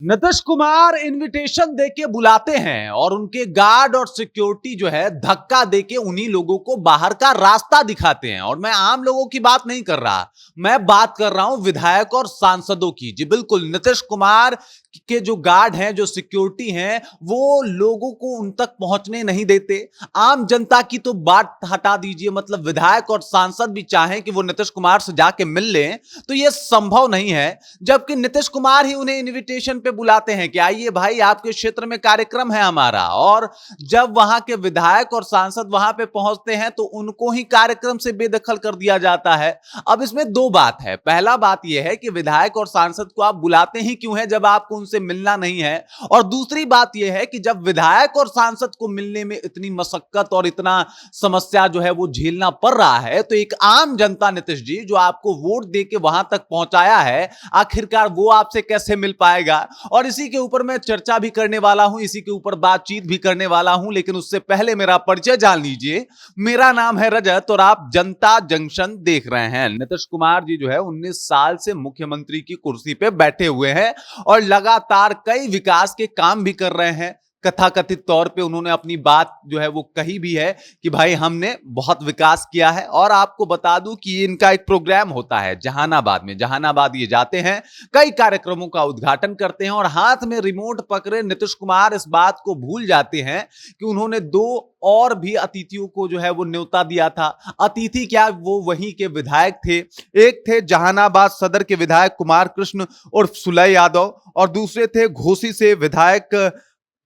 Nitish Kumar invitation देके बुलाते हैं और उनके गार्ड और सिक्योरिटी जो है धक्का देके उन्हीं लोगों को बाहर का रास्ता दिखाते हैं। और मैं आम लोगों की बात नहीं कर रहा, मैं बात कर रहा हूं विधायक और सांसदों की। जी बिल्कुल, नीतीश कुमार के जो गार्ड हैं, जो सिक्योरिटी हैं, वो लोगों को उन तक पहुंचने नहीं देते। आम जनता की तो बात हटा दीजिए, मतलब विधायक और सांसद भी चाहें कि वो नीतीश कुमार से जाके मिल लें तो यह संभव नहीं है, जबकि नीतीश कुमार ही उन्हें इनविटेशन पे बुलाते हैं कि आइए भाई, आपके क्षेत्र में कार्यक्रम है हमारा। और जब वहां के विधायक और सांसद वहां पे पहुंचते हैं तो उनको ही कार्यक्रम से बेदखल कर दिया जाता है। अब इसमें दो बात है। पहला बात यह है कि विधायक और सांसद को आप बुलाते ही क्यों हैं जब आपको उनसे मिलना नहीं है। और दूसरी बात यह है कि जब विधायक और सांसद को मिलने में इतनी मशक्कत और इतना समस्या जो है वो झेलना पड़ रहा है, तो एक आम जनता नीतीश जी जो आपको वोट दे के वहां तक पहुंचाया है, आखिरकार वो आपसे कैसे मिल पाएगा। और इसी के ऊपर मैं चर्चा भी करने वाला हूं, इसी के ऊपर बातचीत भी करने वाला हूं, लेकिन उससे पहले मेरा परिचय जान लीजिए। मेरा नाम है रजत और आप जनता जंक्शन देख रहे हैं। नीतीश कुमार जी जो है 19 साल से मुख्यमंत्री की कुर्सी पे बैठे हुए हैं और लगातार कई विकास के काम भी कर रहे हैं। कथाकथित तौर पे उन्होंने अपनी बात जो है वो कही भी है कि भाई हमने बहुत विकास किया है। और आपको बता दूं कि इनका एक प्रोग्राम होता है जहानाबाद में। जहानाबाद ये जाते हैं, कई कार्यक्रमों का उद्घाटन करते हैं और हाथ में रिमोट पकड़े नीतीश कुमार इस बात को भूल जाते हैं कि उन्होंने दो और भी अतिथियों को जो है वो न्योता दिया था। अतिथि क्या, वो वहीं के विधायक थे। एक थे जहानाबाद सदर के विधायक कुमार कृष्ण उर्फ सुलय यादव और दूसरे थे घोसी से विधायक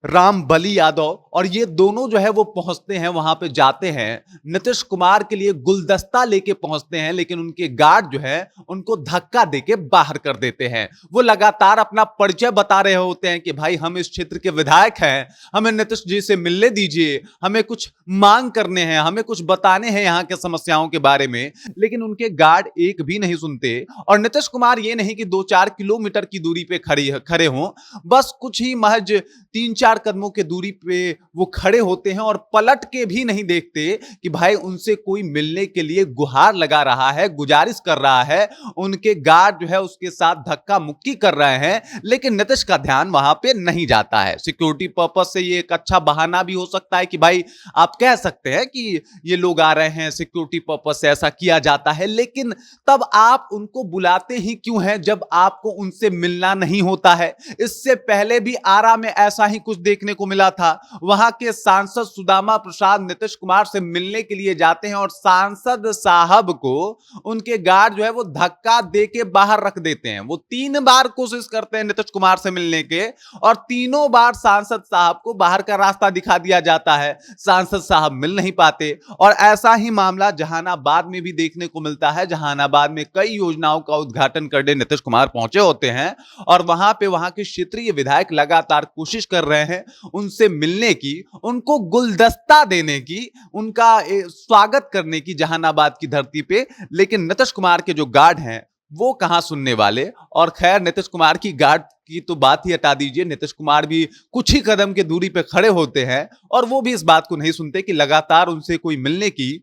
राम बली यादव। और ये दोनों जो है वो पहुंचते हैं, वहां पे जाते हैं, नीतीश कुमार के लिए गुलदस्ता लेके पहुंचते हैं, लेकिन उनके गार्ड जो है उनको धक्का देके बाहर कर देते हैं। वो लगातार अपना परिचय बता रहे होते हैं कि भाई हम इस क्षेत्र के विधायक हैं, हमें नीतीश जी से मिलने दीजिए, हमें कुछ मांग करने हैं, हमें कुछ बताने हैं यहाँ के समस्याओं के बारे में। लेकिन उनके गार्ड एक भी नहीं सुनते। और नीतीश कुमार ये नहीं कि 2-4 किलोमीटर की दूरी पे खड़े हों, बस कुछ ही महज 3-4 कदमों के दूरी पे वो खड़े होते हैं और पलट के भी नहीं देखते कि भाई उनसे कोई मिलने के लिए गुहार लगा रहा है, गुजारिश कर रहा है। उनके गार्ड जो है उसके साथ धक्का मुक्की कर रहे हैं, लेकिन नीतीश का ध्यान वहां पे नहीं जाता है। सिक्योरिटी पर्पस से ये एक अच्छा बहाना भी हो सकता है कि भाई आप कह सकते हैं कि ये लोग आ रहे हैं, सिक्योरिटी पर्पस से ऐसा किया जाता है। लेकिन तब आप उनको बुलाते ही क्यों हैं जब आपको उनसे मिलना नहीं होता है। इससे पहले भी आरा में ऐसा ही कुछ देखने को मिला था। वहां के सांसद सुदामा प्रसाद नीतीश कुमार से मिलने के लिए जाते हैं और सांसद साहब को उनके गार्ड जो है वो धक्का देके बाहर रख देते हैं। वो 3 बार कोशिश करते हैं नीतीश कुमार से मिलने के और तीनों बार सांसद साहब को बाहर का रास्ता दिखा दिया जाता है। सांसद साहब मिल नहीं पाते। और ऐसा ही मामला जहानाबाद में भी देखने को मिलता है। जहानाबाद में कई योजनाओं का उद्घाटन करने नीतीश कुमार पहुंचे होते हैं और वहां पे वहां के क्षेत्रीय विधायक लगातार कोशिश कर रहे हैं उनसे मिलने की, उनको गुलदस्ता देने की, उनका स्वागत करने की जहानाबाद की धरती पे। लेकिन नीतीश कुमार के जो गार्ड हैं वो कहां सुनने वाले। और खैर, नीतीश कुमार की गार्ड की तो बात ही हटा दीजिए, नीतीश कुमार भी कुछ ही कदम के दूरी पे खड़े होते हैं और वो भी इस बात को नहीं सुनते कि लगातार उनसे कोई मिलने की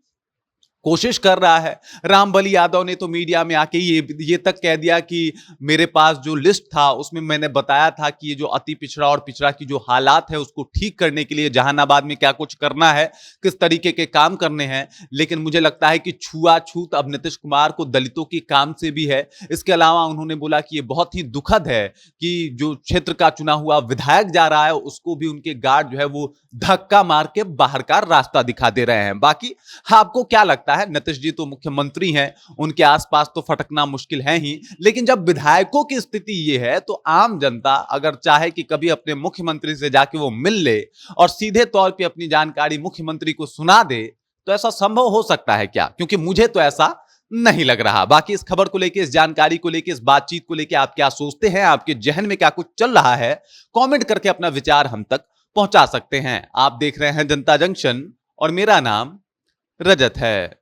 कोशिश कर रहा है। रामबली यादव ने तो मीडिया में आके ये तक कह दिया कि मेरे पास जो लिस्ट था उसमें मैंने बताया था कि ये जो अति पिछड़ा और पिछड़ा की जो हालात है उसको ठीक करने के लिए जहानाबाद में क्या कुछ करना है, किस तरीके के काम करने हैं। लेकिन मुझे लगता है कि छुआछूत अब नीतीश कुमार को दलितों के काम से भी है। इसके अलावा उन्होंने बोला कि ये बहुत ही दुखद है कि जो क्षेत्र का चुना हुआ विधायक जा रहा है उसको भी उनके गार्ड जो है वो धक्का मार के बाहर का रास्ता दिखा दे रहे हैं। बाकी आपको क्या लगता है? नीतीश जी तो मुख्यमंत्री हैं, उनके आसपास तो फटकना मुश्किल है ही। लेकिन जब विधायकों की स्थिति ये है तो आम जनता अगर चाहे कि कभी अपने मुख्यमंत्री से जाके वो मिल ले और सीधे तौर पे अपनी जानकारी मुख्यमंत्री को सुना दे, तो ऐसा संभव हो सकता है क्या? क्योंकि मुझे तो ऐसा नहीं लग रहा। बाकी इस खबर को लेके, इस जानकारी को लेके, इस बातचीत को लेके आप क्या सोचते हैं? आपके जहन में क्या कुछ चल रहा है? कमेंट करके अपना विचार हम तक पहुंचा सकते हैं। आप देख रहे हैं जनता जंक्शन और मेरा नाम रजत है।